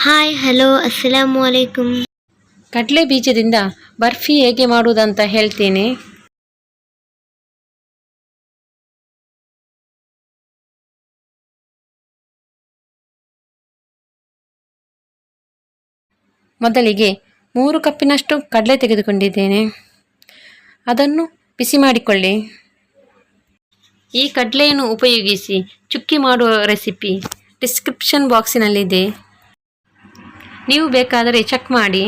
Hi hello ಅಸ್ಸಲಾಮು ಅಲೈಕುಮ್. ಕಡಲೆ ಬೀಜದಿಂದ ಬರ್ಫಿ ಹೇಗೆ ಮಾಡುವುದಂತ ಹೇಳ್ತೀನಿ. ಮೊದಲಿಗೆ 3 ಕಪ್ಪಿನಷ್ಟು ಕಡಲೆ ತೆಗೆದುಕೊಂಡಿದ್ದೇನೆ. ಅದನ್ನು ಬಿಸಿ ಮಾಡಿಕೊಳ್ಳಿ. ಈ ಕಡಲೆಯನ್ನು ಉಪಯೋಗಿಸಿ ಚುಕ್ಕಿ ಮಾಡುವ ರೆಸಿಪಿ ಡಿಸ್ಕ್ರಿಪ್ಷನ್ ಬಾಕ್ಸಿನಲ್ಲಿದೆ, ನೀವು ಬೇಕಾದರೆ ಚೆಕ್ ಮಾಡಿ.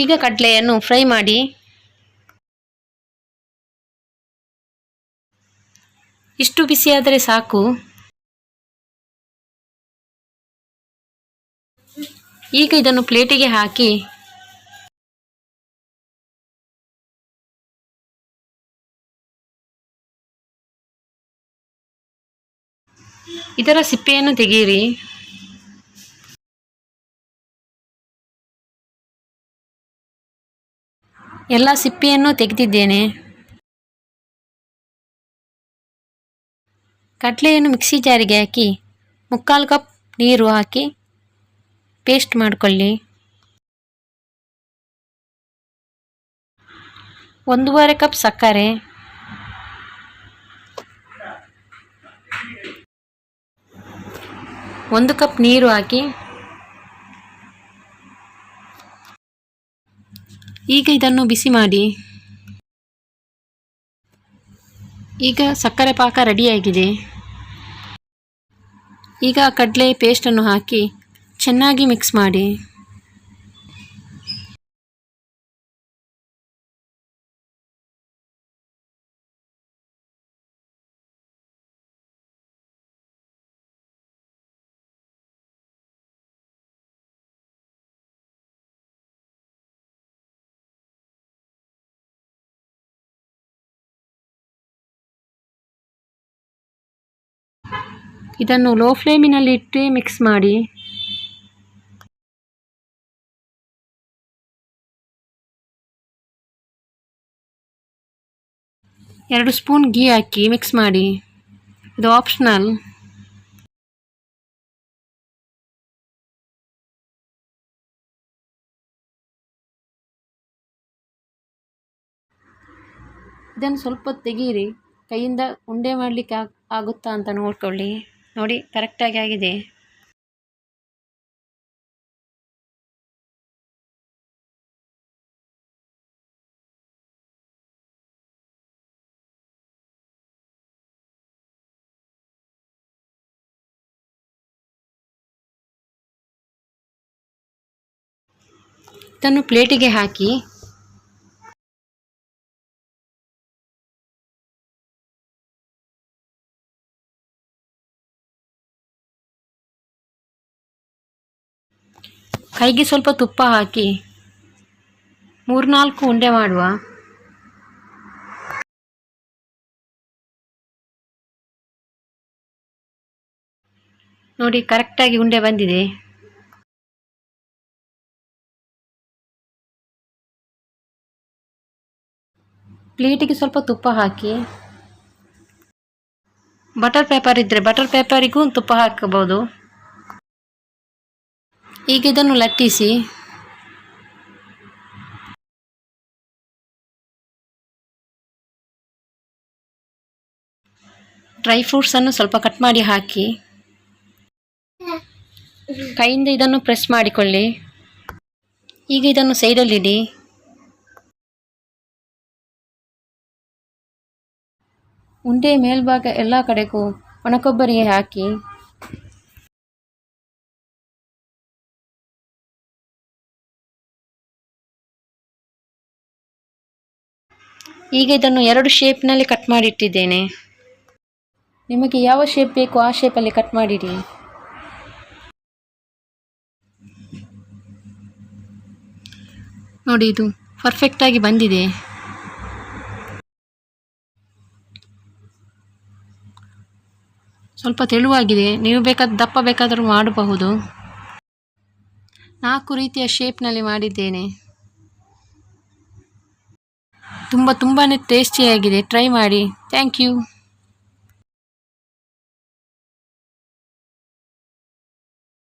ಈಗ ಕಡಲೆಯನ್ನು ಫ್ರೈ ಮಾಡಿ. ಇಷ್ಟು ಬಿಸಿಯಾದರೆ ಸಾಕು. ಈಗ ಇದನ್ನು ಪ್ಲೇಟಿಗೆ ಹಾಕಿ ಇದರ ಸಿಪ್ಪೆಯನ್ನು ತೆಗೆಯಿರಿ. ಎಲ್ಲ ಸಿಪ್ಪೆಯನ್ನು ತೆಗೆದಿದ್ದೇನೆ. ಕಡಲೆಯನ್ನು ಮಿಕ್ಸಿ ಜಾರಿಗೆ ಹಾಕಿ 3/4 ಕಪ್ ನೀರು ಹಾಕಿ ಪೇಸ್ಟ್ ಮಾಡಿಕೊಳ್ಳಿ. 1/2 ಕಪ್ ಸಕ್ಕರೆ, 1 ಕಪ್ ನೀರು ಹಾಕಿ ಈಗ ಇದನ್ನು ಬಿಸಿ ಮಾಡಿ. ಈಗ ಸಕ್ಕರೆ ಪಾಕ ರೆಡಿಯಾಗಿದೆ. ಈಗ ಕಡಲೆ ಪೇಸ್ಟನ್ನು ಹಾಕಿ ಚೆನ್ನಾಗಿ ಮಿಕ್ಸ್ ಮಾಡಿ. ಇದನ್ನು ಲೋ ಫ್ಲೇಮಿನಲ್ಲಿ ಇಟ್ಟು ಮಿಕ್ಸ್ ಮಾಡಿ. ಎರಡು ಸ್ಪೂನ್ ಗೀ ಹಾಕಿ ಮಿಕ್ಸ್ ಮಾಡಿ. ಇದು ಆಪ್ಷನಲ್. ಇದನ್ನು ಸ್ವಲ್ಪ ತೆಗೀರಿ. ಕೈಯಿಂದ ಉಂಡೆ ಮಾಡಲಿಕ್ಕೆ ಆಗುತ್ತಾ ಅಂತ ನೋಡ್ಕೊಳ್ಳಿ. ನೋಡಿ, ಕರೆಕ್ಟಾಗಿ ಆಗಿದೆ. ಇದನ್ನು ಪ್ಲೇಟಿಗೆ ಹಾಕಿ ಕೈಗೆ ಸ್ವಲ್ಪ ತುಪ್ಪ ಹಾಕಿ 3-4 ಉಂಡೆ ಮಾಡುವ. ನೋಡಿ, ಕರೆಕ್ಟಾಗಿ ಉಂಡೆ ಬಂದಿದೆ. ಪ್ಲೇಟಿಗೆ ಸ್ವಲ್ಪ ತುಪ್ಪ ಹಾಕಿ, ಬಟರ್ ಪೇಪರ್ ಇದ್ದರೆ ಬಟರ್ ಪೇಪರಿಗೂ ತುಪ್ಪ ಹಾಕಬಹುದು. ಈಗ ಇದನ್ನು ಲಟ್ಟಿಸಿ ಡ್ರೈ ಫ್ರೂಟ್ಸನ್ನು ಸ್ವಲ್ಪ ಕಟ್ ಮಾಡಿ ಹಾಕಿ ಕೈಯಿಂದ ಇದನ್ನು ಪ್ರೆಸ್ ಮಾಡಿಕೊಳ್ಳಿ. ಈಗ ಇದನ್ನು ಸೈಡಲ್ಲಿಡಿ. ಉಂಡೆ ಮೇಲ್ಭಾಗ ಎಲ್ಲ ಕಡೆಗೂ ಒಣಕೊಬ್ಬರಿ ಹಾಕಿ ಈಗ ಇದನ್ನು 2 ಶೇಪ್ನಲ್ಲಿ ಕಟ್ ಮಾಡಿಟ್ಟಿದ್ದೇನೆ. ನಿಮಗೆ ಯಾವ ಶೇಪ್ ಬೇಕು ಆ ಶೇಪಲ್ಲಿ ಕಟ್ ಮಾಡಿಡಿ. ನೋಡಿ, ಇದು ಪರ್ಫೆಕ್ಟಾಗಿ ಬಂದಿದೆ. ಸ್ವಲ್ಪ ತೆಳುವಾಗಿದೆ. ನೀವು ದಪ್ಪ ಬೇಕಾದರೂ ಮಾಡಬಹುದು. 4 ರೀತಿಯ ಶೇಪ್ನಲ್ಲಿ ಮಾಡಿದ್ದೇನೆ. ತುಂಬಾ ಟೇಸ್ಟಿಯಾಗಿದೆ. ಟ್ರೈ ಮಾಡಿ. Thank you.